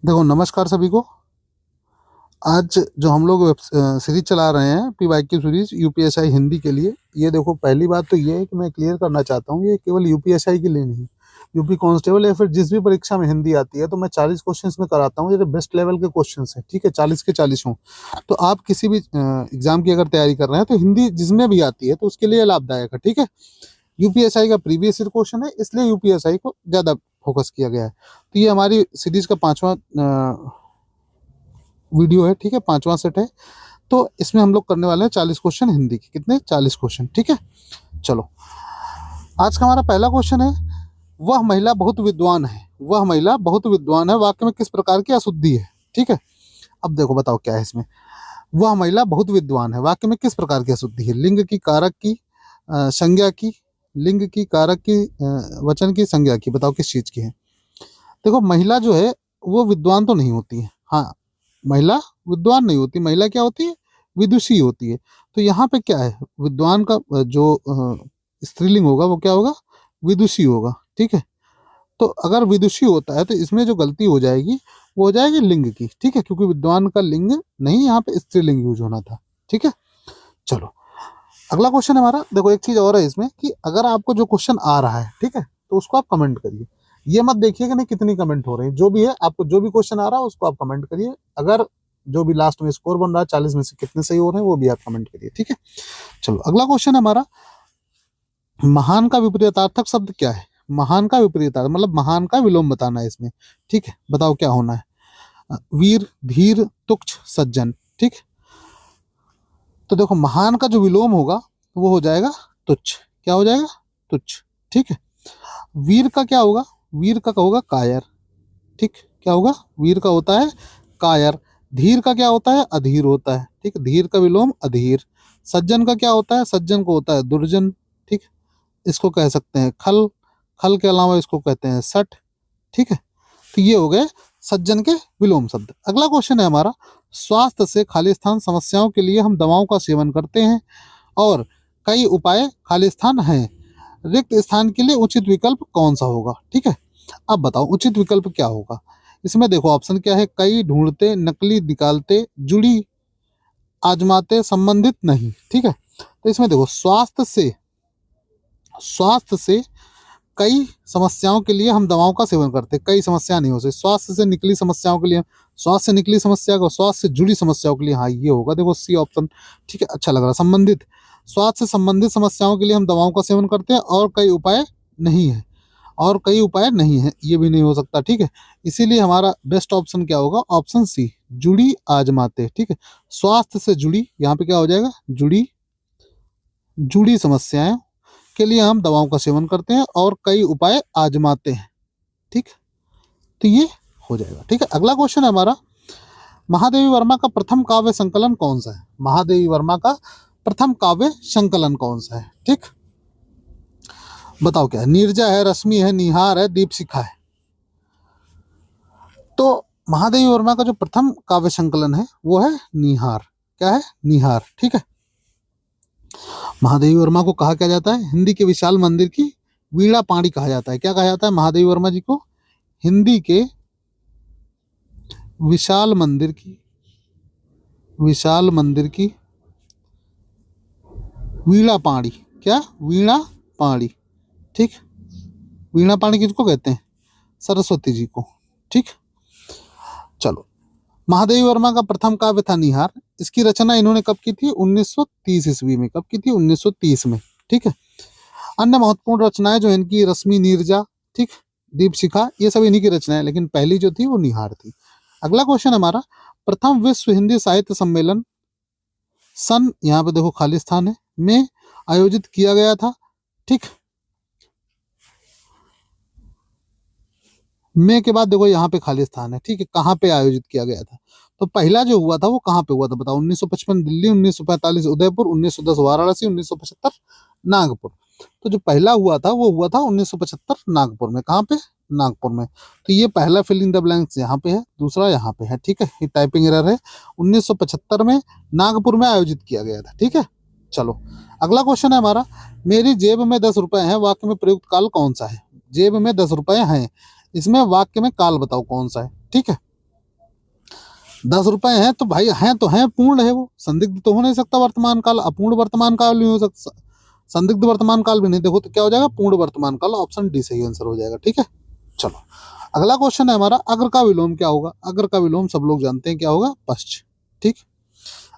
देखो, नमस्कार सभी को। आज जो हम लोग सीरीज चला रहे हैं पीवाईक्यू सीरीज यूपीएसआई हिंदी के लिए। ये देखो, पहली बात तो ये है कि मैं क्लियर करना चाहता हूँ, ये केवल यूपीएसआई के लिए नहीं, यूपी कांस्टेबल या फिर जिस भी परीक्षा में हिंदी आती है तो मैं 40 क्वेश्चंस में कराता हूँ। ये बेस्ट लेवल के क्वेश्चंस हैं, ठीक है, 40 के 40 हों। तो आप किसी भी एग्जाम की अगर तैयारी कर रहे हैं तो हिंदी जिसमें भी आती है तो उसके लिए लाभदायक है, ठीक है। यूपीएसआई का प्रीवियस ईयर क्वेश्चन है, इसलिए यूपीएसआई को ज्यादा फोकस किया गया है। तो ये हमारी सीरीज का 5वां वीडियो है, ठीक है, 5वां सेट है। तो इसमें हम लोग करने वाले हैं 40 क्वेश्चन हिंदी के। कितने? 40 क्वेश्चन, ठीक है। चलो, आज का हमारा पहला क्वेश्चन है, वह महिला बहुत विद्वान है। वह महिला बहुत विद्वान है वाक्य में किस प्रकार की अशुद्धि है, ठीक है। अब देखो, बताओ क्या है इसमें। वह महिला बहुत विद्वान है वाक्य में किस प्रकार की अशुद्धि है? लिंग की, कारक की, संज्ञा की। लिंग की, कारक की, वचन की, संज्ञा की। बताओ किस चीज की है। देखो, महिला जो है वो विद्वान तो नहीं होती है। हाँ, महिला विद्वान नहीं होती। महिला क्या होती है? विदुषी होती है। तो यहाँ पे क्या है, विद्वान का जो स्त्रीलिंग होगा वो क्या होगा? विदुषी होगा, ठीक है। तो अगर विदुषी होता है तो इसमें जो गलती हो जाएगी वो हो जाएगी लिंग की, ठीक है, क्योंकि विद्वान का लिंग नहीं, यहाँ पे स्त्रीलिंग यूज होना था, ठीक है। चलो, अगला क्वेश्चन हमारा। देखो, एक चीज और है इसमें कि अगर आपको जो क्वेश्चन आ रहा है, ठीक है, तो उसको आप कमेंट करिए। ये मत देखिए कि नहीं कितनी कमेंट हो रही है। जो भी है, आपको जो भी क्वेश्चन आ रहा है उसको आप कमेंट करिए। अगर जो भी लास्ट में स्कोर बन रहा है 40 में से कितने सही हो रहे हैं वो भी आप कमेंट करिए, ठीक है। चलो, अगला क्वेश्चन है हमारा, महान का विपरीतार्थक शब्द क्या है? महान का विपरीतार्थ मतलब महान का विलोम बताना है इसमें, ठीक है। बताओ क्या होना है। वीर, धीर, तुच्छ, सज्जन, ठीक। तो देखो, महान का जो विलोम होगा वो हो जाएगा तुच्छ। क्या हो जाएगा? तुच्छ, ठीक है। वीर का क्या होगा? वीर का होगा कायर, ठीक। क्या होगा? वीर का होता है कायर। धीर का क्या होता है? अधीर होता है, ठीक। धीर का विलोम अधीर। सज्जन का क्या होता है? सज्जन को होता है दुर्जन, ठीक। इसको कह सकते हैं खल। खल के अलावा इसको कहते हैं सठ, ठीक है। तो ये हो गए सज्जन के विलोम शब्द। अगला क्वेश्चन है हमारा, स्वास्थ्य से खाली स्थान समस्याओं के लिए हम दवाओं का सेवन करते हैं और कई उपाय खाली स्थान हैं। रिक्त स्थान के लिए उचित विकल्प कौन सा होगा, ठीक है। अब बताओ उचित विकल्प क्या होगा। इसमें देखो ऑप्शन क्या है, कई, ढूंढते, नकली, निकालते, जुड़ी, आजमाते, संबंधित, नहीं, ठीक है। तो इसमें देखो, स्वास्थ्य से कई समस्याओं के लिए हम दवाओं का सेवन करते हैं। कई समस्या नहीं हो सकती। स्वास्थ्य से निकली समस्याओं के लिए, स्वास्थ्य से निकली समस्या को, स्वास्थ्य से जुड़ी समस्याओं के लिए, हाँ ये होगा। देखो सी ऑप्शन, ठीक है, अच्छा लग रहा है। संबंधित, स्वास्थ्य से संबंधित समस्याओं के लिए हम दवाओं का सेवन करते हैं और कई उपाय नहीं है। और कई उपाय नहीं है, ये भी नहीं हो सकता, ठीक है। इसीलिए हमारा बेस्ट ऑप्शन क्या होगा? ऑप्शन सी, जुड़ी, आजमाते, ठीक है। स्वास्थ्य से जुड़ी, यहाँ पे क्या हो जाएगा? जुड़ी, जुड़ी समस्याएं के लिए हम दवाओं का सेवन करते हैं और कई उपाय आजमाते हैं, ठीक। तो ये हो जाएगा, ठीक है। अगला क्वेश्चन है हमारा, महादेवी वर्मा का प्रथम काव्य संकलन कौन सा है? महादेवी वर्मा का प्रथम काव्य संकलन कौन सा है, ठीक। बताओ क्या है। नीरजा है, रश्मि है, निहार है, दीपशिखा है। तो महादेवी वर्मा का जो प्रथम काव्य संकलन है वो है निहार। क्या है? निहार, ठीक है। महादेवी वर्मा को कहा क्या जाता है? हिंदी के विशाल मंदिर की वीणा पाणी कहा जाता है। क्या कहा जाता है महादेवी वर्मा जी को? हिंदी के विशाल मंदिर की वीणा पाणी। क्या? वीणा पाणी, ठीक। वीणा पाणी किसको कहते हैं? सरस्वती जी को, ठीक। चलो, महादेवी वर्मा का प्रथम काव्य था निहार। इसकी रचना इन्होंने कब की थी? 1930 ईस्वी में। कब की थी? 1930 में, ठीक है। अन्य महत्वपूर्ण रचनाएं जो इनकी, रश्मि, नीरजा, ठीक, दीपशिखा, ये सब इन्हीं की रचनाएं, लेकिन पहली जो थी वो निहार थी। अगला क्वेश्चन हमारा, प्रथम विश्व हिंदी साहित्य सम्मेलन सन, यहाँ पे देखो खाली स्थान है, में आयोजित किया गया था, ठीक। में के बाद देखो यहाँ पे खाली स्थान है, ठीक है। कहाँ पे आयोजित किया गया था? तो पहला जो हुआ था वो कहाँ पे हुआ था? बताओ। 1955 दिल्ली, 1945 उदयपुर, 1910 वाराणसी, 1975 नागपुर। तो जो पहला हुआ था वो हुआ था 1975 नागपुर में। कहाँ पे? नागपुर में। तो ये पहला फिल इन द ब्लैंक्स यहाँ पे है, दूसरा यहाँ पे है, ठीक है। ये टाइपिंग एरर है। 1975 में नागपुर में आयोजित किया गया था, ठीक है। चलो, अगला क्वेश्चन है हमारा, मेरी जेब में 10 रुपए हैं वाक्य में प्रयुक्त काल कौन सा है? जेब में 10 रुपए हैं, इसमें वाक्य में काल बताओ कौन सा है, ठीक है। 10 रुपए हैं तो भाई हैं तो हैं, पूर्ण है वो, संदिग्ध तो हो नहीं सकता वर्तमान काल, अपूर्ण वर्तमान काल नहीं हो सकता, संदिग्ध वर्तमान काल भी नहीं। देखो तो क्या हो जाएगा, पूर्ण वर्तमान काल, ऑप्शन डी सही आंसर हो जाएगा। ठीक है, चलो अगला क्वेश्चन है हमारा, अग्र का विलोम क्या होगा। अग्र का विलोम सब लोग जानते हैं क्या होगा, पश्च। ठीक,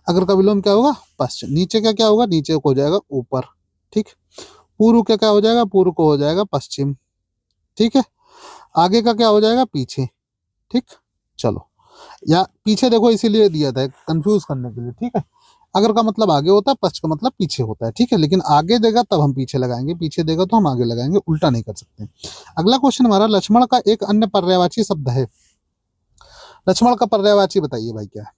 अग्र का विलोम क्या होगा, पश्च। नीचे का क्या होगा, नीचे को हो जाएगा ऊपर। ठीक, पूर्व का क्या हो जाएगा, पूर्व को हो जाएगा पश्चिम। ठीक है, आगे का क्या हो जाएगा, पीछे। ठीक, चलो या पीछे देखो इसीलिए दिया था कंफ्यूज करने के लिए। ठीक है, अगर का मतलब आगे होता है, पश्च का मतलब पीछे होता है। ठीक है, लेकिन आगे देगा तब हम पीछे लगाएंगे, पीछे देगा तो हम आगे लगाएंगे, उल्टा नहीं कर सकते। अगला क्वेश्चन हमारा, लक्ष्मण का एक अन्य पर्यायवाची शब्द है। लक्ष्मण का पर्यायवाची बताइए भाई क्या है।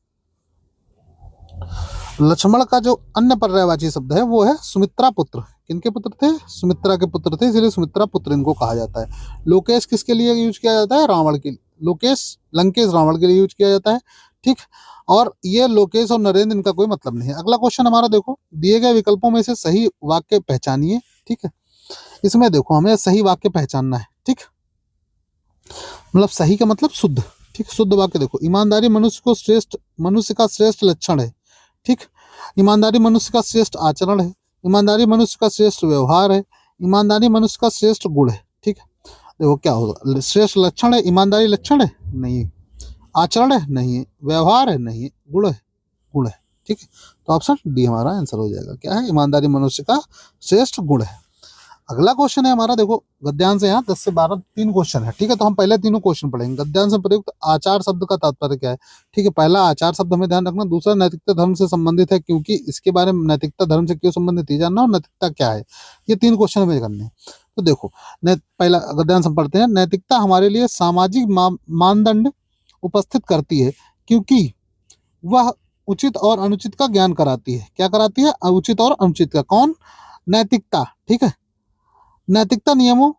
लक्ष्मण का जो अन्य पर्यायवाची शब्द है वो है सुमित्रा पुत्र। किनके पुत्र थे, सुमित्रा के पुत्र थे, इसलिए सुमित्रा पुत्र इनको कहा जाता है। लोकेश किसके लिए यूज किया जाता है, रावण के लिए। लोकेश, लंकेश रावण के लिए यूज किया जाता है। ठीक, और ये लोकेश और नरेंद्र इनका कोई मतलब नहीं है। अगला क्वेश्चन हमारा देखो, दिए गए विकल्पों में से सही वाक्य पहचानिए। ठीक है, इसमें देखो हमें सही वाक्य पहचानना है। ठीक, मतलब सही का मतलब शुद्ध। ठीक, शुद्ध वाक्य देखो, ईमानदारी मनुष्य का श्रेष्ठ लक्षण है। ठीक, ईमानदारी मनुष्य का श्रेष्ठ आचरण है। ईमानदारी मनुष्य का श्रेष्ठ व्यवहार है। ईमानदारी मनुष्य का श्रेष्ठ गुण है। ठीक है, देखो क्या होगा, श्रेष्ठ लक्षण है, ईमानदारी लक्षण है नहीं, आचरण है नहीं है, व्यवहार है नहीं है, गुण है, गुण है। ठीक है, तो ऑप्शन डी हमारा आंसर हो जाएगा। क्या है, ईमानदारी मनुष्य का श्रेष्ठ गुण है। अगला क्वेश्चन है हमारा, देखो गद्यांश है यहाँ 10 से 12 तीन क्वेश्चन है। ठीक है, तो हम पहले तीनों क्वेश्चन पढ़ेंगे। गद्यांश में प्रयुक्त आचार शब्द का तात्पर्य क्या है। ठीक है, पहला आचार शब्द हमें ध्यान रखना, दूसरा नैतिकता धर्म से संबंधित है, क्योंकि इसके बारे में नैतिकता धर्म से क्यों संबंधित है जानना, और नैतिकता क्या है, ये तीन क्वेश्चन हमें करने हैं। तो देखो पहला गद्यांश हम पढ़ते हैं। नैतिकता हमारे लिए सामाजिक मानदंड उपस्थित करती है, क्योंकि वह उचित और अनुचित का ज्ञान कराती है। क्या कराती है, उचित और अनुचित का। कौन, नैतिकता। ठीक है, नैतिकता नियमों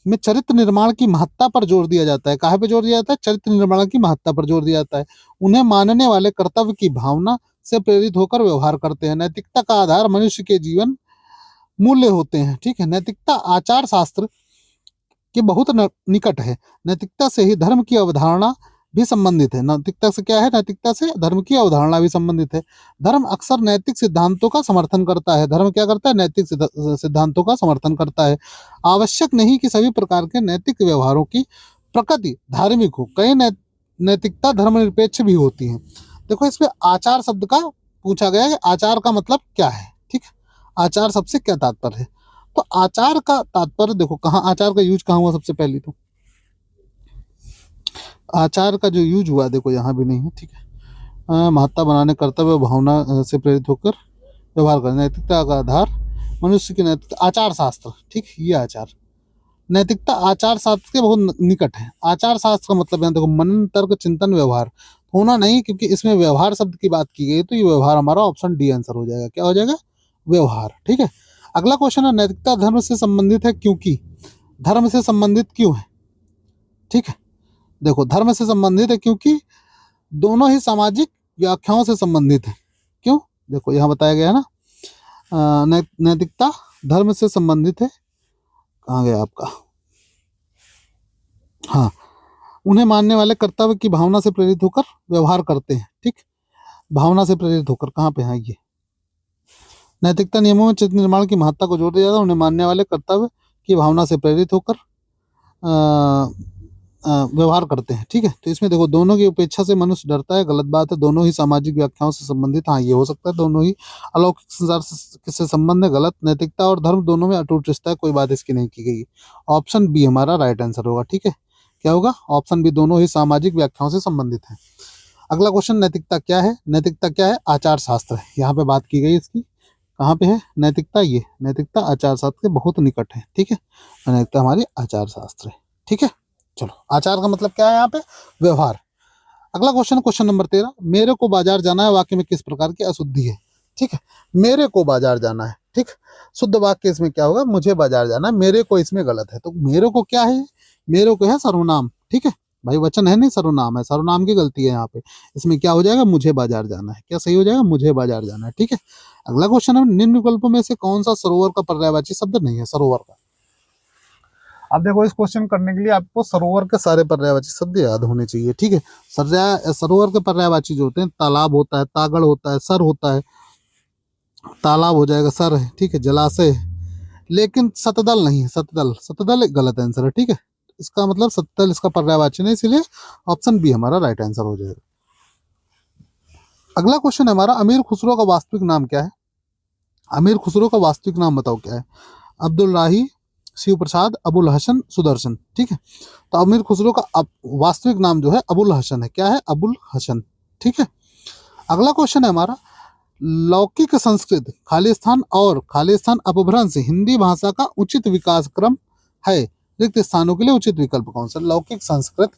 में चरित्र निर्माण की महत्ता पर जोर दिया जाता है। कहाँ पे जोर दिया जाता है, चरित्र निर्माण की महत्ता पर जोर दिया जाता है। उन्हें मानने वाले कर्तव्य की भावना से प्रेरित होकर व्यवहार करते हैं। नैतिकता का आधार मनुष्य के जीवन मूल्य होते हैं। ठीक है, नैतिकता आचार शास्त्र के बहुत निकट है। नैतिकता से ही धर्म की अवधारणा भी संबंधित है। नैतिकता से क्या है, नैतिकता से धर्म की अवधारणा भी संबंधित है। धर्म अक्सर नैतिक सिद्धांतों का समर्थन करता है। धर्म क्या करता है, नैतिक सिद्धांतों का समर्थन करता है। आवश्यक नहीं कि सभी प्रकार के नैतिक व्यवहारों की प्रकृति धार्मिक हो, कई नैतिकता धर्मनिरपेक्ष भी होती है। देखो इसमें आचार शब्द का पूछा गया है, आचार का मतलब क्या है। ठीक है, आचार शब्द से क्या तात्पर्य है, तो आचार का तात्पर्य देखो, कहाँ आचार का यूज कहाँ हुआ, सबसे पहले तो आचार का जो यूज हुआ देखो यहाँ भी नहीं है। ठीक है, महत्ता बनाने, कर्तव्य भावना से प्रेरित होकर व्यवहार करना, नैतिकता का आधार मनुष्य की नैतिकता, आचार शास्त्र। ठीक, ये आचार, नैतिकता आचार शास्त्र के बहुत निकट है। आचार शास्त्र का मतलब यहाँ देखो मनन, तर्क, चिंतन, व्यवहार होना नहीं, क्योंकि इसमें व्यवहार शब्द की बात की गई, तो ये व्यवहार हमारा ऑप्शन डी आंसर हो जाएगा। क्या हो जाएगा, व्यवहार। ठीक है, अगला क्वेश्चन है, नैतिकता धर्म से संबंधित है, क्योंकि। धर्म से संबंधित क्यों है। ठीक है, देखो धर्म से संबंधित है क्योंकि दोनों ही सामाजिक व्याख्याओं से संबंधित है। क्यों, देखो यहाँ बताया गया है ना, नैतिकता धर्म से संबंधित है। कहाँ गया आपका, हाँ, उन्हें मानने वाले कर्तव्य की भावना से प्रेरित होकर व्यवहार करते हैं। ठीक, भावना से प्रेरित होकर, कहाँ पे है ये, नैतिकता नियमों में चित्र निर्माण की महत्ता को जोर दिया जाता है। उन्हें मानने वाले कर्तव्य की भावना से प्रेरित होकर व्यवहार करते हैं। ठीक है, तो इसमें देखो दोनों की उपेक्षा से मनुष्य डरता है, गलत बात है। दोनों ही सामाजिक व्याख्याओं से संबंधित, हाँ ये हो सकता है। दोनों ही अलौकिक संसार से संबंध है, गलत। नैतिकता और धर्म दोनों में अटूट रिश्ता है, कोई बात इसकी नहीं की गई। ऑप्शन बी हमारा राइट आंसर होगा। ठीक है, क्या होगा, ऑप्शन बी, दोनों ही सामाजिक व्याख्याओं से संबंधित है। अगला क्वेश्चन, नैतिकता क्या है। नैतिकता क्या है, आचार शास्त्र है। यहाँ पे बात की गई इसकी, कहाँ पे है नैतिकता, ये नैतिकता आचार शास्त्र के बहुत निकट है। ठीक है, नैतिकता हमारी आचार शास्त्र है। ठीक है, चलो आचार का मतलब क्या है यहाँ पे, व्यवहार। अगला क्वेश्चन, क्वेश्चन नंबर 13, मेरे को बाजार जाना है वाक्य में किस प्रकार की अशुद्धि है। ठीक है, मेरे को बाजार जाना है। ठीक, शुद्ध वाक्य इसमें क्या होगा, मुझे बाजार जाना है। मेरे को इसमें गलत है, तो मेरे को क्या है, मेरे को है सर्वनाम। ठीक है भाई, वचन है नहीं, सर्वनाम है, सर्वनाम की गलती है यहाँ पे। इसमें क्या हो जाएगा, मुझे बाजार जाना है। क्या सही हो जाएगा, मुझे बाजार जाना है। ठीक है, अगला क्वेश्चन है, निम्न विकल्पों में से कौन सा सरोवर का पर्यायवाची शब्द नहीं है, सरोवर का। अब देखो इस क्वेश्चन करने के लिए आपको सरोवर के सारे पर्यायवाची शब्द याद होने चाहिए, ठीक है। सरोवर के पर्यायवाची जो होते हैं, तालाब होता है, तागड़ होता है, सर होता है, तालाब हो जाएगा, सर है, ठीक है, जलाशय है। लेकिन सतदल नहीं है, सतदल, सतदल एक गलत आंसर है, ठीक है। इसका मतलब सतदल इसका पर्यायवाची नहीं, इसलिए ऑप्शन बी हमारा राइट आंसर हो जाएगा। अगला क्वेश्चन है हमारा, अमीर खुसरो का वास्तविक नाम क्या है? अमीर खुसरो का वास्तविक नाम बताओ क्या है? अब्दुल राही, शिव प्रसाद, अबुल हसन, सुदर्शन, ठीक है। तो अमीर खुसरो का वास्तविक नाम जो है अबुल हसन है। क्या है? अबुल हसन, ठीक है। अगला क्वेश्चन है हमारा, लौकिक संस्कृत खालिस्तान और खालिस्तान अपभ्रंश हिंदी भाषा का उचित विकास क्रम है। रिक्त स्थानों के लिए उचित विकल्प कौन सा? लौकिक संस्कृत,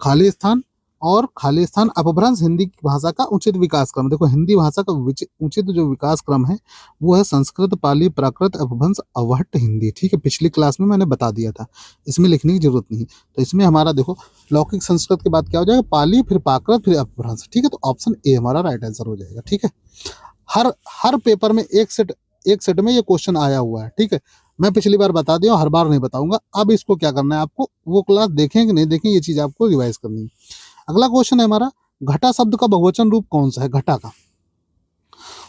खालिस्तान और खालिस्तान अपभ्रंश हिंदी भाषा का उचित विकास क्रम। देखो हिंदी भाषा का उचित जो विकास क्रम है वो है संस्कृत, पाली, प्राकृत, अपभ्रंश, अवहट्ट हिंदी, ठीक है। पिछली क्लास में मैंने बता दिया था, इसमें लिखने की जरूरत नहीं। तो इसमें हमारा देखो लौकिक संस्कृत के बाद क्या हो जाएगा? पाली, फिर प्राकृत, फिर अपभ्रंश, ठीक है। तो ऑप्शन ए हमारा राइट आंसर हो जाएगा, ठीक है। हर हर पेपर में एक सेट में ये क्वेश्चन आया हुआ है, ठीक है। मैं पिछली बार बता दिया, हर बार नहीं बताऊंगा। अब इसको क्या करना है आपको, वो क्लास देखें कि नहीं देखें, ये चीज आपको रिवाइज करनी है। अगला क्वेश्चन है हमारा, घटा शब्द का बहुवचन रूप कौन सा है? घटा का,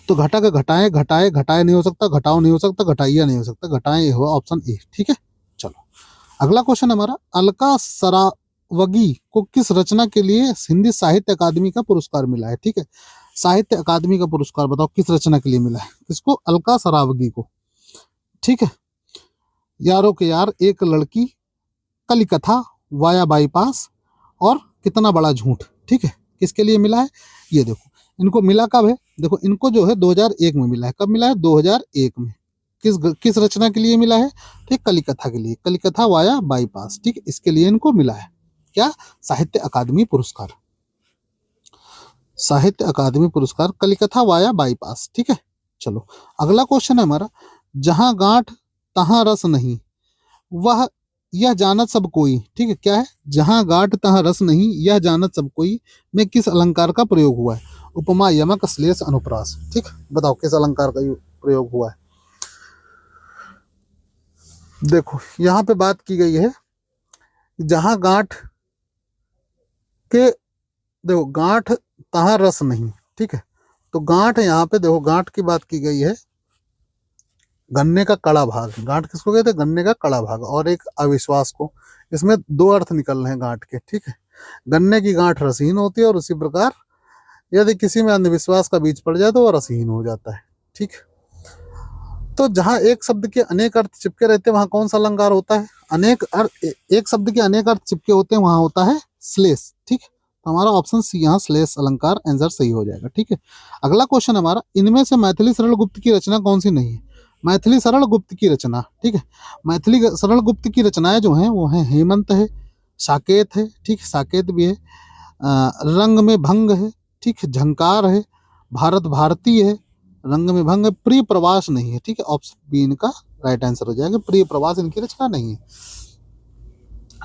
तो घटा का घटाएं, घटाए, घटाए नहीं हो सकता, घटाओ नहीं हो सकता, घटाइया नहीं हो सकता, घटाएं हुआ ऑप्शन ए, ठीक है। चलो अगला क्वेश्चन हमारा, अलका सरावगी को किस रचना के लिए हिंदी साहित्य अकादमी का पुरस्कार मिला है? ठीक है, साहित्य अकादमी का पुरस्कार बताओ किस रचना के लिए मिला है? किसको? अलका सरावगी को, ठीक है। यारों के यार, एक लड़की, कलिकथा, वाया बाईपास और कितना बड़ा झूठ, ठीक है। किसके लिए मिला है? ये देखो इनको मिला कब है? देखो इनको जो है 2001 में मिला है। कब मिला है? 2001 में। किस रचना के लिए मिला है? ठीक, कलिकथा के लिए, कलिकथा वाया बाईपास, ठीक है, इसके लिए इनको मिला है क्या? साहित्य अकादमी पुरस्कार, साहित्य अकादमी पुरस्कार, कलिकथा वाया बाईपास, ठीक है। चलो अगला क्वेश्चन है हमारा, जहां गांठ तहां रस नहीं, वह यह जानत सब कोई, ठीक है। क्या है? जहां गांठ तहां रस नहीं, यह जानत सब कोई में किस अलंकार का प्रयोग हुआ है? उपमा, यमक, श्लेष, अनुप्रास, ठीक। बताओ किस अलंकार का प्रयोग हुआ है? देखो यहाँ पे बात की गई है जहां गांठ के, देखो गांठ तहां रस नहीं, ठीक है। तो गांठ यहाँ पे देखो, गांठ की बात की गई है, गन्ने का कड़ा भाग। गांठ किसको कहते हैं? गन्ने का कड़ा भाग। और एक अविश्वास को, इसमें दो अर्थ निकल रहे हैं गांठ के, ठीक है। गन्ने की गांठ रसहीन होती है और उसी प्रकार यदि किसी में अंधविश्वास का बीज पड़ जाए तो वह रसहीन हो जाता है, ठीक। तो जहां एक शब्द के अनेक अर्थ चिपके रहते हैं वहां कौन सा अलंकार होता है? अनेक अर्थ, एक शब्द के अनेक अर्थ चिपके होते हैं वहां होता है श्लेष, ठीक। तो हमारा ऑप्शन सी यहाँ श्लेष अलंकार आंसर सही हो जाएगा, ठीक है। अगला क्वेश्चन हमारा, इनमें से मैथिली सरल गुप्त की रचना कौन सी नहीं है? मैथिली सरल गुप्त की रचना, ठीक है। मैथिली सरल गुप्त की रचनाएं जो हैं वो हैं हेमंत है, साकेत है, ठीक, साकेत भी है, रंग में भंग है, ठीक, झंकार है, भारत भारती है, रंग में भंग है, प्रिय प्रवास नहीं है, ठीक है। ऑप्शन बी इनका राइट आंसर हो जाएगा, प्रिय प्रवास इनकी रचना नहीं है।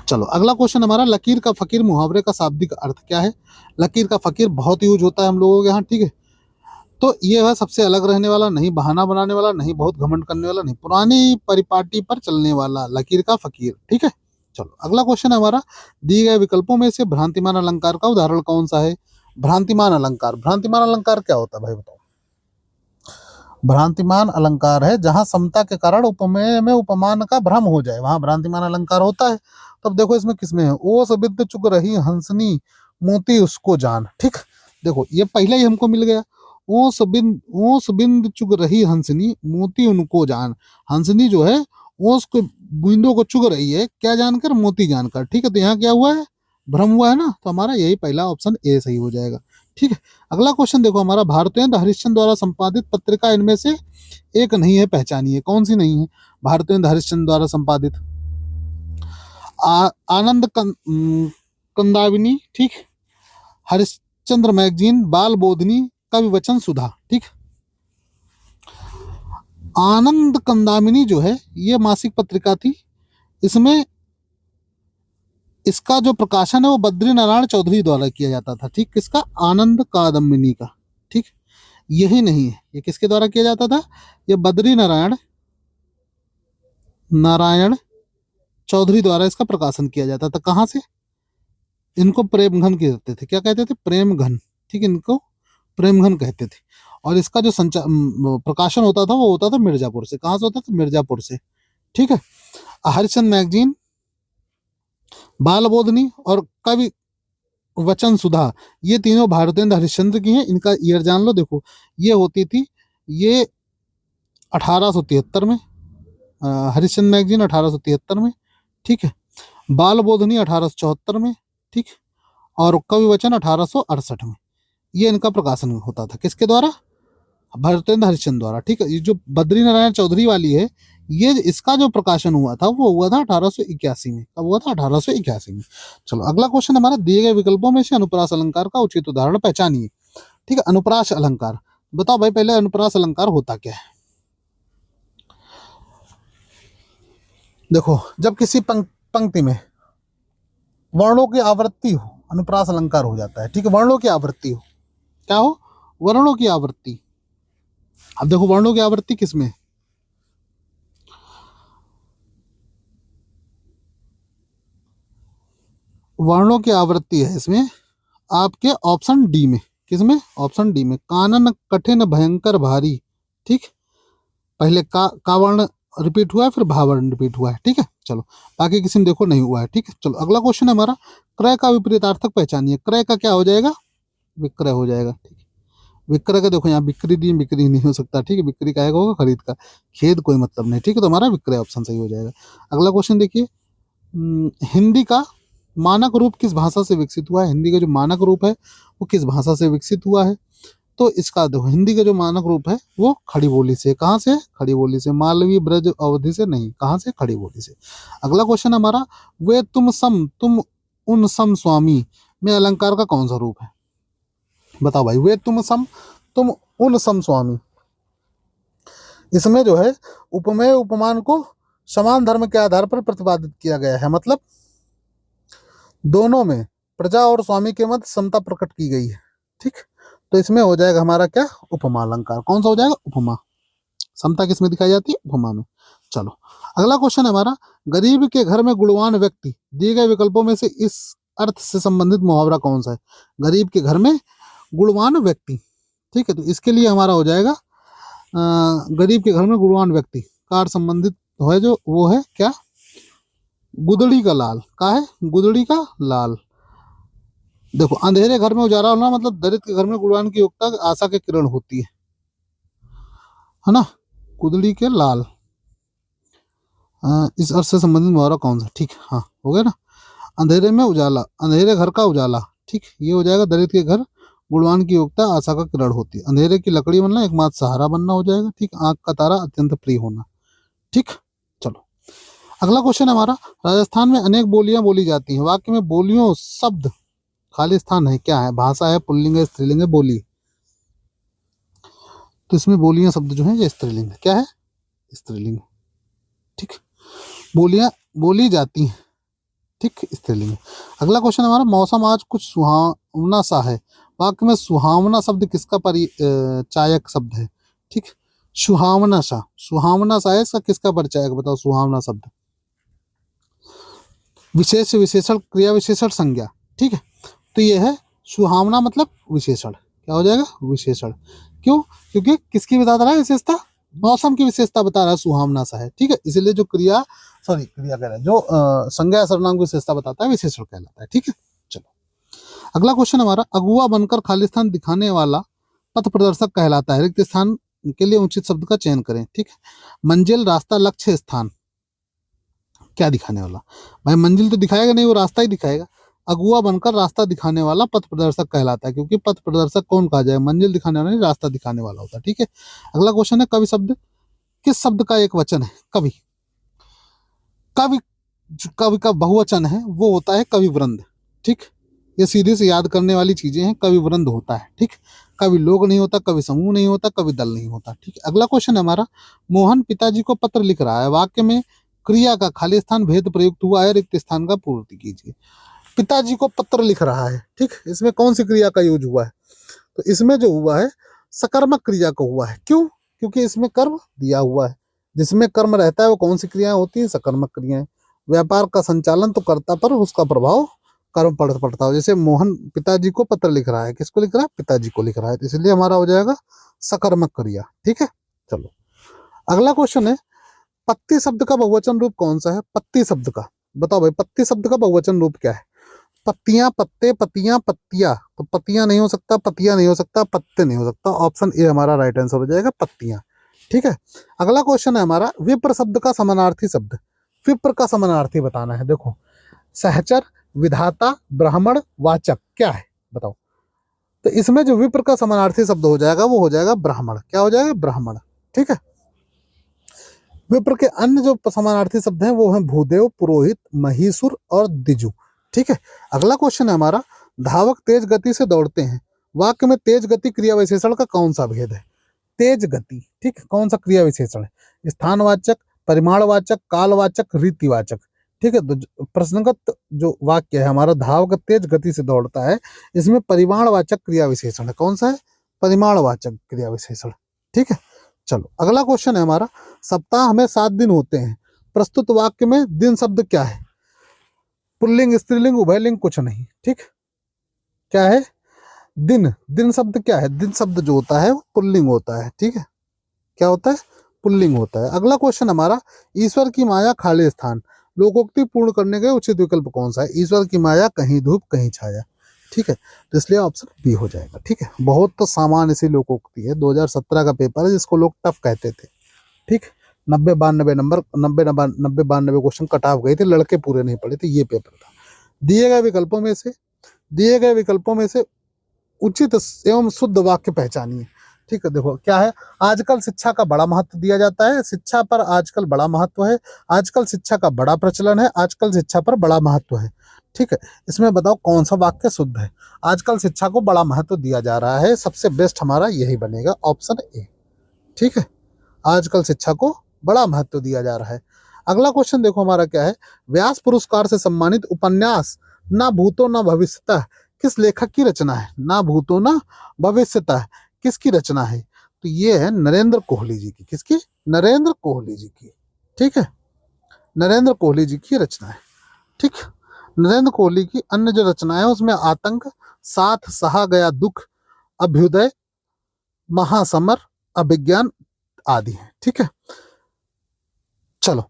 चलो अगला क्वेश्चन हमारा, लकीर का फकीर मुहावरे का शाब्दिक अर्थ क्या है? लकीर का फकीर बहुत यूज होता है हम लोगों के यहाँ, ठीक है। तो ये है सबसे अलग रहने वाला, नहीं बहाना बनाने वाला, नहीं बहुत घमंड करने वाला, नहीं पुरानी परिपाटी पर चलने वाला, लकीर का फकीर, ठीक है। चलो अगला क्वेश्चन है हमारा, दिए गए विकल्पों में से भ्रांतिमान अलंकार का उदाहरण कौन सा है? भ्रांतिमान अलंकार, भ्रांतिमान अलंकार क्या होता है भाई बताओ? भ्रांतिमान अलंकार है जहां समता के कारण उपमेय में उपमान का भ्रम हो जाए, वहां भ्रांतिमान अलंकार होता है। तब देखो इसमें किसमें है? ओस बिंद चुग रही हंसनी, मोती उसको जान, ठीक। देखो ये पहले ही हमको मिल गया, ओस बिंद चुग रही हंसनी, मोती उनको जान। हंसनी जो है ओस को, बूंदों को चुग रही है, क्या जानकर? मोती जानकर, ठीक है। तो यहाँ क्या हुआ है? भ्रम हुआ है ना। तो हमारा यही पहला ऑप्शन ए सही हो जाएगा, ठीक है। अगला क्वेश्चन देखो हमारा, भारतेंद्र हरिश्चंद्र द्वारा संपादित पत्रिका इनमें से एक नहीं है, पहचानिए। कौन सी नहीं है भारतेंद्र हरिश्चंद्र द्वारा संपादित? आनंद कंदाविनी, ठीक, हरिश्चंद्र मैगजीन, बाल बोधनी, कवि वचन सुधा, ठीक। आनंद कंदामिनी जो है ये मासिक पत्रिका थी, इसमें इसका जो प्रकाशन है वो बद्री नारायण चौधरी द्वारा किया जाता था, ठीक। किसका? आनंद कादम्बिनी का, ठीक। यही नहीं है, ये किसके द्वारा किया जाता था? ये बद्री नारायण चौधरी द्वारा इसका प्रकाशन किया जाता था। कहाँ से? इनको प्रेमघन कहते थे। क्या कहते थे? प्रेमघन। ठीक है, इनको प्रेमघन कहते थे। और इसका जो प्रकाशन होता था वो होता था मिर्जापुर से। कहाँ से होता था? मिर्जापुर से। ठीक है। हरिश्चंद्र मैगजीन, बाल बोधनी और कवि वचन सुधा, ये तीनों भारतेंद्र हरिश्चंद्र की हैं। इनका ईयर जान लो। देखो, ये होती थी, ये 1873 में, हरिश्चंद्र मैगजीन 1873 में। ठीक है। बाल बोधनी 1874 में। ठीक। और कवि वचन 1868 में। ये इनका प्रकाशन होता था। किसके द्वारा? भारतेंद्र हरिश्चंद्र द्वारा। ठीक है। ये जो बद्री नारायण चौधरी वाली है, ये इसका जो प्रकाशन हुआ था वो हुआ था 1881 में। कब हुआ था? 1881 में। चलो अगला क्वेश्चन हमारा, दिए गए विकल्पों में से अनुप्रास अलंकार का उचित उदाहरण पहचानिए। ठीक है। अनुप्रास अलंकार, बताओ भाई पहले अनुप्रास अलंकार होता क्या है? देखो, जब किसी पंक्ति में वर्णों की आवृत्ति हो, अनुप्रास अलंकार हो जाता है। ठीक है। वर्णों की आवृत्ति हो, क्या हो? वर्णों की आवृत्ति। अब देखो, वर्णों की आवृत्ति किसमें? वर्णों की आवृत्ति है इसमें आपके ऑप्शन डी में। किसमें? ऑप्शन डी में। कानन कठिन भयंकर भारी। ठीक। पहले का वर्ण रिपीट हुआ है, फिर भा वर्ण रिपीट हुआ है। ठीक है। चलो, बाकी किसी में देखो नहीं हुआ है। ठीक है। चलो अगला क्वेश्चन है हमारा, क्रय का विपरीतार्थक पहचानिए। क्रय का क्या हो जाएगा? विक्रय हो जाएगा। ठीक है। विक्रय का देखो, यहाँ बिक्री दी, बिक्री नहीं हो सकता। ठीक है। बिक्री का होगा खरीद का, खेद कोई मतलब नहीं। ठीक है। तो हमारा विक्रय ऑप्शन सही हो जाएगा। अगला क्वेश्चन देखिए, हिंदी का मानक रूप किस भाषा से विकसित हुआ है? हिंदी का जो मानक रूप है वो किस भाषा से विकसित हुआ है? तो इसका देखो, हिंदी का जो मानक रूप है वो खड़ी बोली से। कहाँ से? खड़ी बोली से। मालवी ब्रज अवधि से नहीं। कहाँ से? खड़ी बोली से। अगला क्वेश्चन हमारा, वे तुम उन सम स्वामी में अलंकार का कौन सा रूप है? बताओ भाई, वे तुम उन सम स्वामी, इसमें जो है उपमेय उपमान को समान धर्म के आधार पर प्रतिपादित किया गया है। मतलब दोनों में प्रजा और स्वामी के मध्य समता प्रकट की गई है। ठीक। तो इसमें हो जाएगा हमारा क्या? उपमा अलंकार। कौन सा हो जाएगा? उपमा। समता किसमें दिखाई जाती है? उपमा में। चलो अगला क्वेश्चन है हमारा, गरीब के घर में गुणवान व्यक्ति, दिए गए विकल्पों में से इस अर्थ से संबंधित मुहावरा कौन सा है? गरीब के घर में गुणवान व्यक्ति। ठीक है। तो इसके लिए हमारा हो जाएगा गरीब के घर में गुणवान व्यक्ति का अर्थ संबंधित है जो वो है क्या? गुदड़ी का लाल। का है? गुदड़ी का लाल। देखो, अंधेरे घर में उजाला होना मतलब दरिद्र के घर में गुणवान की योग्यता आशा के किरण होती है ना? गुदड़ी के लाल, इस अर्थ से संबंधित मुहावरा कौन सा? ठीक है। हाँ, हो गया ना। अंधेरे में उजाला, अंधेरे घर का उजाला। ठीक, ये हो जाएगा दरिद्र के घर गुणवान की योग्यता आशा का किरण होती है। अंधेरे की लकड़ी बनना एकमात्र सहारा बनना हो जाएगा। ठीक। आंख का तारा अत्यंत प्रिय होना। ठीक। चलो अगला क्वेश्चन हमारा, राजस्थान में अनेक बोलियां बोली जाती हैं। वाक्य में बोलियों शब्द खाली स्थान है, क्या है? भाषा है, पुल्लिंग है, स्त्रीलिंग है, बोली। तो इसमें बोलियां शब्द जो है ये स्त्रीलिंग है। क्या है? स्त्रीलिंग। ठीक। बोलियां बोली जाती हैं। ठीक, स्त्रीलिंग है। अगला क्वेश्चन हमारा, मौसम आज कुछ सुहावना सा है। वाक्य में सुहावना शब्द किसका परिचायक शब्द है? ठीक। सुहावना सा, सुहावना सा है, इसका किसका परिचायक? बताओ। सुहावना शब्द विशेष विशेषण क्रिया विशेषण संज्ञा। ठीक है। तो ये है सुहावना मतलब विशेषण। क्या हो जाएगा? विशेषण। क्यों? क्योंकि किसकी बता रहा है? विशेषता, मौसम की विशेषता बता रहा है, सुहावना सा है। ठीक है। इसीलिए जो क्रिया क्रिया कह रहा है, जो संज्ञा या सर्वनाम की विशेषता बताता है विशेषण कहलाता है। ठीक है। चलो अगला क्वेश्चन हमारा, अगुआ बनकर खालिस्तान दिखाने वाला पथ प्रदर्शक कहलाता है। रिक्त स्थान के लिए उचित शब्द का चयन करें। ठीक है। मंजिल, रास्ता, लक्ष्य, स्थान, क्या दिखाने वाला? भाई मंजिल तो दिखाएगा नहीं, वो रास्ता ही दिखाएगा। अगुआ बनकर रास्ता दिखाने वाला पथ प्रदर्शक कहलाता है, क्योंकि पथ प्रदर्शक कौन कहा जाए? मंजिल दिखाने वाला नहीं, रास्ता दिखाने वाला होता है। ठीक है। अगला क्वेश्चन है, कवि शब्द किस शब्द का एक वचन है? कवि। कवि, जो कवि का बहुवचन है वो होता है कवि वृंद। ठीक। ये सीधे से याद करने वाली चीजें हैं। कवि वृंद होता है। ठीक। कवि लोग नहीं होता, कवि समूह नहीं होता, कवि दल नहीं होता। ठीक है। अगला क्वेश्चन है हमारा, मोहन पिताजी को पत्र लिख रहा है। वाक्य में क्रिया का खाली स्थान भेद प्रयुक्त हुआ है, रिक्त स्थान का पूर्ति कीजिए। पिताजी को पत्र लिख रहा है। ठीक। इसमें कौन सी क्रिया का यूज हुआ है? तो इसमें जो हुआ है सकर्मक क्रिया का हुआ है। क्यों? क्योंकि इसमें कर्म दिया हुआ है। जिसमें कर्म रहता है वो कौन सी क्रियाएं होती हैं? सकर्मक क्रियाएं। व्यापार का संचालन तो कर्ता पर उसका प्रभाव कर्म पड़ता हो। जैसे मोहन पिताजी को पत्र लिख रहा है, किसको लिख रहा है? पिताजी को लिख रहा है, तो इसलिए हमारा हो जाएगा सकर्मक क्रिया। ठीक है, चलो अगला क्वेश्चन है, पत्ती शब्द का बहुवचन रूप कौन सा है? पत्ती शब्द का बताओ भाई, पत्ती शब्द का बहुवचन रूप क्या है? पत्तियां, पत्ते, पत्तियां, पत्तियां। तो पत्तियां नहीं हो सकता, पत्तियां नहीं हो सकता, पत्ते नहीं हो सकता। ऑप्शन ए हमारा राइट आंसर हो जाएगा, पत्तियां। ठीक है, अगला क्वेश्चन है हमारा, विप्र शब्द का समानार्थी शब्द। विप्र का समानार्थी बताना है। देखो, सहचर, विधाता, ब्राह्मण, वाचक, क्या है बताओ? तो इसमें जो विप्र का समानार्थी शब्द हो जाएगा वो हो जाएगा ब्राह्मण। क्या हो जाएगा? ब्राह्मण। ठीक है, विप्र के अन्य जो समानार्थी शब्द हैं वो हैं भूदेव, पुरोहित, महिषुर और द्विजु। ठीक है, अगला क्वेश्चन है हमारा, धावक तेज गति से दौड़ते हैं। वाक्य में तेज गति क्रिया विशेषण का कौन सा भेद है? तेज गति, ठीक है, कौन सा क्रिया विशेषण है? स्थानवाचक, परिमाणवाचक, कालवाचक, रीतिवाचक। ठीक है, तो प्रश्नगत जो वाक्य है हमारा, धावक तेज गति से दौड़ता है, इसमें परिमाणवाचक क्रिया विशेषण है। कौन सा है? परिमाणवाचक क्रिया विशेषण। ठीक है, चलो अगला क्वेश्चन है हमारा, सप्ताह में 7 दिन होते हैं। प्रस्तुत वाक्य में दिन शब्द क्या है? पुल्लिंग, स्त्रीलिंग, उभयलिंग, कुछ नहीं। ठीक, क्या है? दिन। दिन शब्द क्या है? दिन शब्द जो होता है वो पुल्लिंग होता है। ठीक है, क्या होता है? पुल्लिंग होता है। अगला क्वेश्चन हमारा, ईश्वर की माया खाली स्थान। लोकोक्ति पूर्ण करने के उचित विकल्प कौन सा है? ईश्वर की माया कहीं धूप कहीं छाया। ठीक है, तो इसलिए ऑप्शन बी हो जाएगा। ठीक है, बहुत तो सामान्य सी लोकोक्ति है, 2017 का पेपर है जिसको लोग टफ कहते थे। ठीक, 90-92 नंबर, 90-92 क्वेश्चन कट ऑफ गए थे, लड़के पूरे नहीं पढ़े थे, ये पेपर था। दिए गए विकल्पों में से उचित एवं शुद्ध वाक्य पहचानिए। ठीक है, देखो क्या है, आजकल शिक्षा का बड़ा महत्व दिया जाता है, शिक्षा पर आजकल बड़ा महत्व है, आजकल शिक्षा का बड़ा प्रचलन है, आजकल शिक्षा पर बड़ा महत्व है। ठीक है, इसमें बताओ कौन सा वाक्य शुद्ध है? आजकल शिक्षा को बड़ा महत्व दिया जा रहा है, सबसे बेस्ट हमारा यही बनेगा, ऑप्शन ए। ठीक है, आजकल शिक्षा को बड़ा महत्व दिया जा रहा है। अगला क्वेश्चन देखो हमारा क्या है, व्यास पुरस्कार से सम्मानित उपन्यास ना भूतो ना भविष्यतः किस लेखक की रचना है? ना भूतो ना भविष्यतः किसकी रचना है? तो ये है नरेंद्र कोहली जी की। किसकी? नरेंद्र कोहली जी की। ठीक है, नरेंद्र कोहली जी की रचना है। ठीक, नरेंद्र कोहली की अन्य जो रचनाएं है उसमें आतंक, साथ सहा गया दुख, अभ्युदय, महासमर, अभिज्ञान आदि है। ठीक है, चलो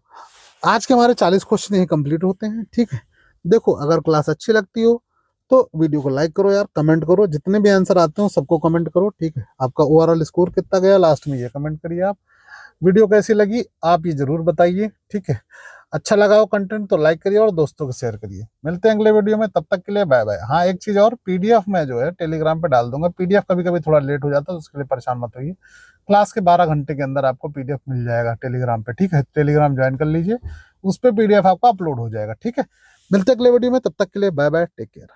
आज के हमारे 40 क्वेश्चन यही कंप्लीट होते हैं। ठीक है, देखो अगर क्लास अच्छी लगती हो तो वीडियो को लाइक करो यार, कमेंट करो, जितने भी आंसर आते हो सबको कमेंट करो। ठीक है, आपका ओवरऑल स्कोर कितना गया लास्ट में ये कमेंट करिए आप। वीडियो कैसी लगी आप ये जरूर बताइए। ठीक है, अच्छा लगा हो कंटेंट तो लाइक करिए और दोस्तों को शेयर करिए। मिलते हैं अगले वीडियो में, तब तक के लिए बाय बाय। हाँ, एक चीज और, पीडीएफ में जो है टेलीग्राम पे डाल दूंगा। पीडीएफ कभी कभी थोड़ा लेट हो जाता है, उसके लिए परेशान मत होइए। क्लास के 12 घंटे के अंदर आपको पीडीएफ मिल जाएगा टेलीग्राम पे। ठीक है, टेलीग्राम ज्वाइन कर लीजिए, उस पर पीडीएफ आपका अपलोड हो जाएगा। ठीक है, मिलते हैं अगले वीडियो में, तब तक के लिए बाय बाय, टेक केयर।